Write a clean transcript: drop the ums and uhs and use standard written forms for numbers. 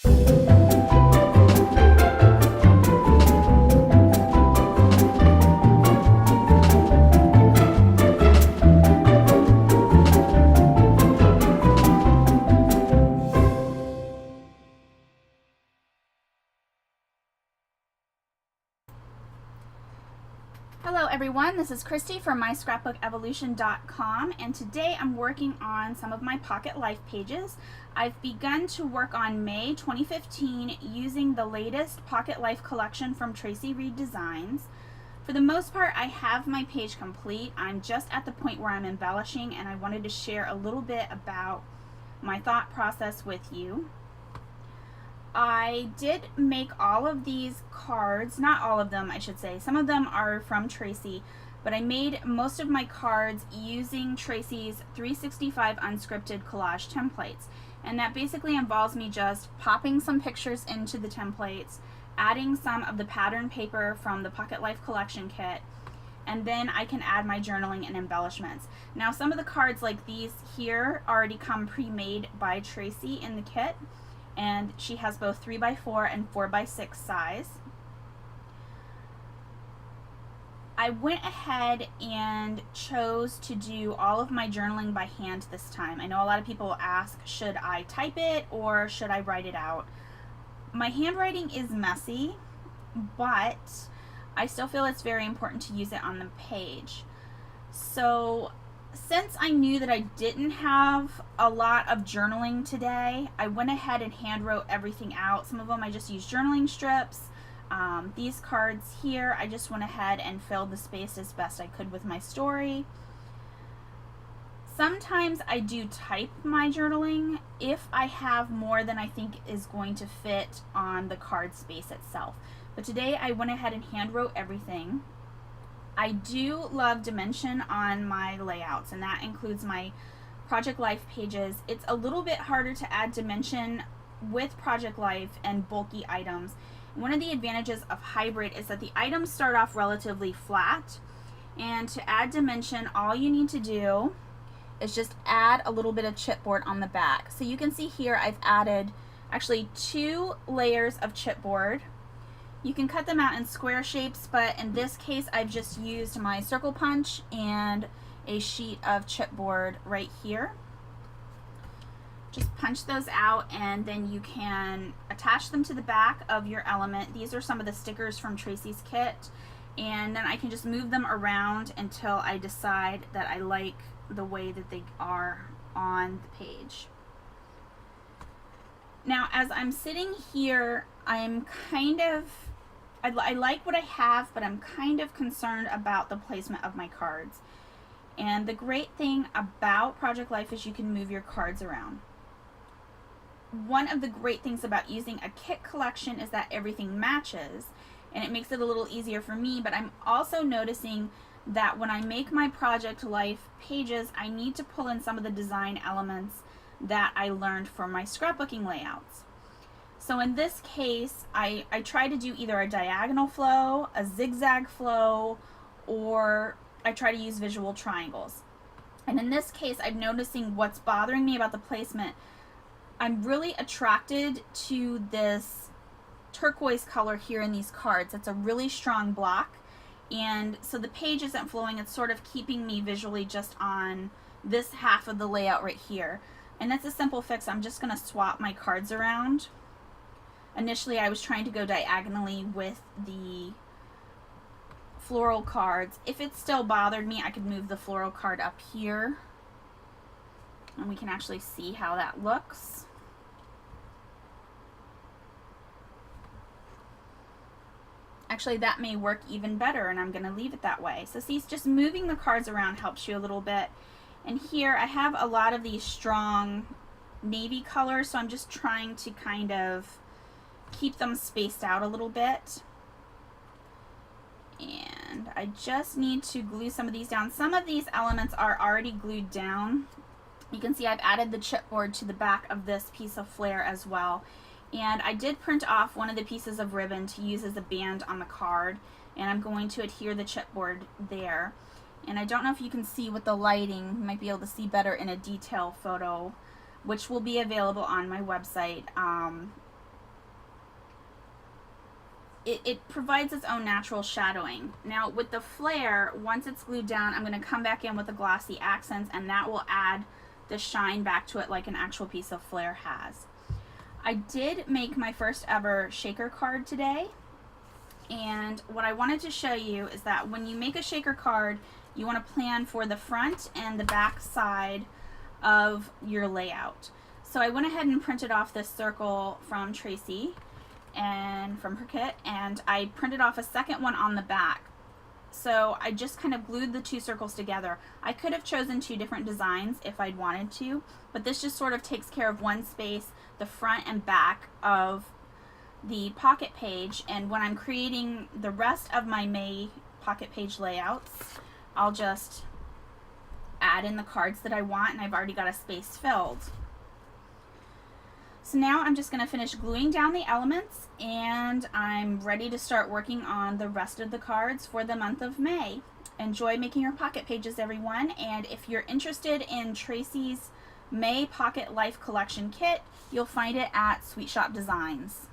Hello everyone, this is Christy from MyScrapbookEvolution.com, and today I'm working on some of my Pocket Life pages. I've begun to work on May 2015 using the latest Pocket Life collection from Tracy Reed Designs. For the most part, I have my page complete. I'm just at the point where I'm embellishing, and I wanted to share a little bit about my thought process with you. I did make all of these cards, not all of them I should say, some of them are from Tracy, but I made most of my cards using Tracy's 365 unscripted collage templates, and that basically involves me just popping some pictures into the templates, adding some of the pattern paper from the Pocket Life collection kit, and then I can add my journaling and embellishments. Now some of the cards like these here already come pre-made by Tracy in the kit, and she has both 3x4 and 4x6 size. I went ahead and chose to do all of my journaling by hand this time. I know a lot of people ask, should I type it or should I write it out? My handwriting is messy, but I still feel it's very important to use it on the page. So since I knew that I didn't have a lot of journaling today, I went ahead and hand wrote everything out. Some of them I just used journaling strips. These cards here, I just went ahead and filled the space as best I could with my story. Sometimes I do type my journaling if I have more than I think is going to fit on the card space itself. But today I went ahead and hand wrote everything. I do love dimension on my layouts, and that includes my Project Life pages. It's a little bit harder to add dimension with Project Life and bulky items. One of the advantages of hybrid is that the items start off relatively flat, and to add dimension, all you need to do is just add a little bit of chipboard on the back. So you can see here I've added actually 2 layers of chipboard. You can cut them out in square shapes, but in this case I've just used my circle punch and a sheet of chipboard right here. Just punch those out and then you can attach them to the back of your element. These are some of the stickers from Tracy's kit, and then I can just move them around until I decide that I like the way that they are on the page. Now as I'm sitting here, I'm kind of I like what I have, but I'm kind of concerned about the placement of my cards. And the great thing about Project Life is you can move your cards around. One of the great things about using a kit collection is that everything matches, and it makes it a little easier for me, but I'm also noticing that when I make my Project Life pages, I need to pull in some of the design elements that I learned from my scrapbooking layouts. So in this case, I try to do either a diagonal flow, a zigzag flow, or I try to use visual triangles. And in this case, I'm noticing what's bothering me about the placement. I'm really attracted to this turquoise color here in these cards. It's a really strong block, and so the page isn't flowing. It's sort of keeping me visually just on this half of the layout right here. And that's a simple fix. I'm just going to swap my cards around. Initially I was trying to go diagonally with the floral cards. If it still bothered me, I could move the floral card up here and we can actually see how that looks. Actually, that may work even better, and I'm going to leave it that way. So see, just moving the cards around helps you a little bit. And here I have a lot of these strong navy colors, so I'm just trying to kind of keep them spaced out a little bit. And I just need to glue some of these down. Some of these elements are already glued down. You can see I've added the chipboard to the back of this piece of flare as well. And I did print off one of the pieces of ribbon to use as a band on the card, and I'm going to adhere the chipboard there. And I don't know if you can see with the lighting, you might be able to see better in a detail photo, which will be available on my website. it provides its own natural shadowing. Now with the flare, once it's glued down, I'm going to come back in with the glossy accents, and that will add the shine back to it like an actual piece of flare has. I did make my first ever shaker card today, and what I wanted to show you is that when you make a shaker card, you want to plan for the front and the back side of your layout. So I went ahead and printed off this circle from Tracy and from her kit, and I printed off a second one on the back. So I just kind of glued the two circles together. I could have chosen two different designs if I'd wanted to, but this just sort of takes care of one space, the front and back of the pocket page. And when I'm creating the rest of my May pocket page layouts, I'll just add in the cards that I want, and I've already got a space filled. So now I'm just going to finish gluing down the elements, and I'm ready to start working on the rest of the cards for the month of May. Enjoy making your pocket pages, everyone, and if you're interested in Tracy's May Pocket Life Collection Kit, you'll find it at Sweet Shop Designs.